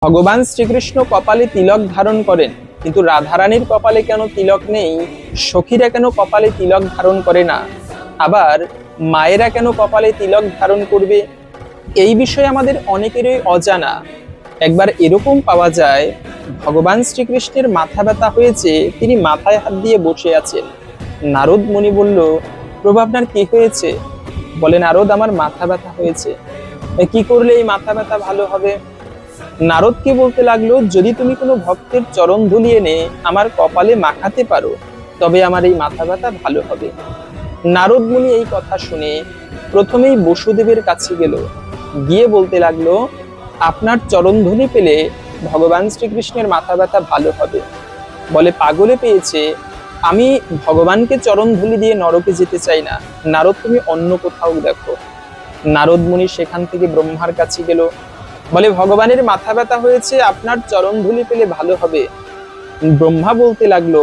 ভগবান শ্রীকৃষ্ণ কপালে তিলক ধারণ করেন, কিন্তু রাধারানীর কপালে কেন তিলক নেই? সখীরা কেন কপালে তিলক ধারণ করে না? আবার মায়েরা কেন কপালে তিলক ধারণ করবে? এই বিষয়ে আমাদের অনেকেরই অজানা। একবার এরকম পাওয়া যায়, ভগবান শ্রীকৃষ্ণের মাথা ব্যথা হয়েছে, তিনি মাথায় হাত দিয়ে বসে আছেন। নারদ মুনি বলল, প্রভু আপনার কি হয়েছে? বলে, নারদ আমার মাথা ব্যথা হয়েছে। কি করলে এই মাথা ব্যথা ভালো হবে? নারদকে বলতে লাগলো, যদি তুমি কোনো ভক্তের চরণ ধুলি এনে আমার কপালে মাখাতে পারো, তবে আমার এই মাথা ব্যথা ভালো হবে। নারদ মুনি এই কথা শুনে প্রথমেই বসুদেবের কাছে গেল, গিয়ে বলতে লাগলো, আপনার চরণধুলি পেলে ভগবান শ্রীকৃষ্ণের মাথা ব্যথা ভালো হবে। বলে, পাগলে পেয়েছে, আমি ভগবানকে চরণধুলি দিয়ে নরকে যেতে চাই না, নারদ তুমি অন্য কোথাও দেখো। নারদ মুনি সেখান থেকে ব্রহ্মার কাছে গেল, বলে, ভগবানের মাথা ব্যথা হয়েছে, আপনার চরণ ধুলি পেলে ভালো হবে। ব্রহ্মা বলতে লাগলো,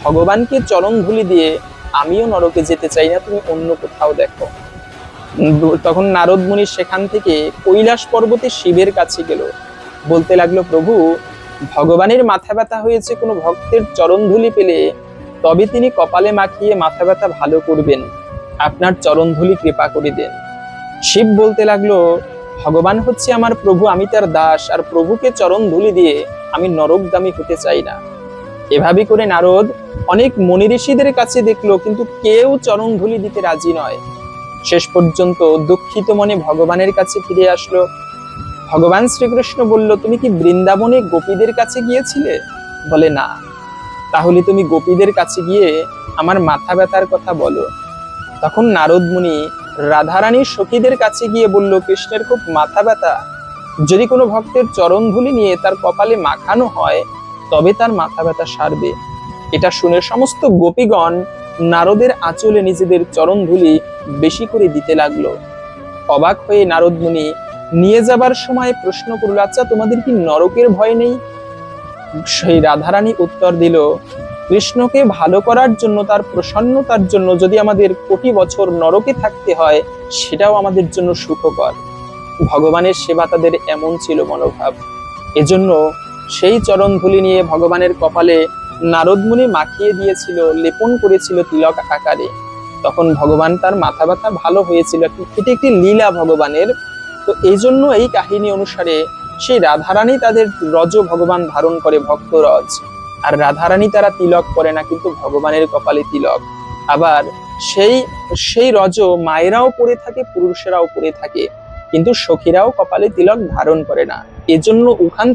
ভগবানকে চরণ ধুলি দিয়ে আমিও নরকে যেতে চাই না, তুমি অন্য কোথাও দেখো। তখন নারদ মুনি সেখান থেকে কৈলাস পর্বতে শিবের কাছে গেল, বলতে লাগলো, প্রভু ভগবানের মাথা ব্যথা হয়েছে, কোনো ভক্তের চরণ ধুলি পেলে তবে তিনি কপালে মাখিয়ে মাথা ব্যথা ভালো করবেন, আপনার চরণ ধুলি কৃপা করে দেন। শিব বলতে লাগলো, ভগবান হচ্ছে আমার প্রভু, আমি তার দাস, আর প্রভুকে চরণ ধুলি দিয়ে আমি নরকগামী হতে চাই না। এভাবে করে নারদ অনেক মুনি ঋষিদের কাছে দেখলো, কিন্তু কেউ চরণ ধুলি দিতে রাজি নয়। শেষ পর্যন্ত দুঃখিত মনে ভগবানের কাছে ফিরে আসলো। ভগবান শ্রীকৃষ্ণ বলল, তুমি কি বৃন্দাবনে গোপীদের কাছে গিয়েছিলে? বলে, না। তাহলে তুমি গোপীদের কাছে গিয়ে আমার মাথা ব্যথার কথা বলো। তখন নারদ মুনি রাধারানীর সখীদের কাছে গিয়ে বলল, কৃষ্ণের খুব মাথা ব্যথা, যদি কোনো ভক্তের চরণ ধুলি নিয়ে তার কপালে মাখানো হয় তবে তার মাথা ব্যথা সারবে। এটা শুনে সমস্ত গোপীগণ নারদের আঁচলে নিজেদের চরণ ধুলি বেশি করে দিতে লাগলো। অবাক হয়ে নারদ মুনি নিয়ে যাবার সময় প্রশ্ন করল, আচ্ছা তোমাদের কি নরকের ভয় নেই? সেই রাধারানী উত্তর দিল, কৃষ্ণকে ভালো করার জন্য, তার প্রসন্নতার জন্য যদি আমাদের কোটি বছর নরকে থাকতে হয়, সেটাও আমাদের জন্য সুখকর। ভগবানের সেবা তাদের এমন ছিল মনোভাব। এজন্য সেই চরণ ধুলি নিয়ে ভগবানের কপালে নারদ মুনি মাখিয়ে দিয়েছিল, লেপন করেছিল তিলক আকারে। তখন ভগবান তার মাথা ব্যথা ভালো হয়েছিল। এটি একটি লীলা ভগবানের। তো এই জন্য এই কাহিনী অনুসারে সেই রাধারানী তাদের রজ ভগবান ধারণ করে, ভক্ত রজ, আর রাধারানী তারা তিলক করে না, কিন্তু ভগবানের কপালে তিলক। আবার সেই রজ মায়েরাও পরে থাকে, পুরুষেরাও পরে থাকে, কিন্তু সখীরাও কপালে তিলক ধারণ করে না। এজন্য ওখান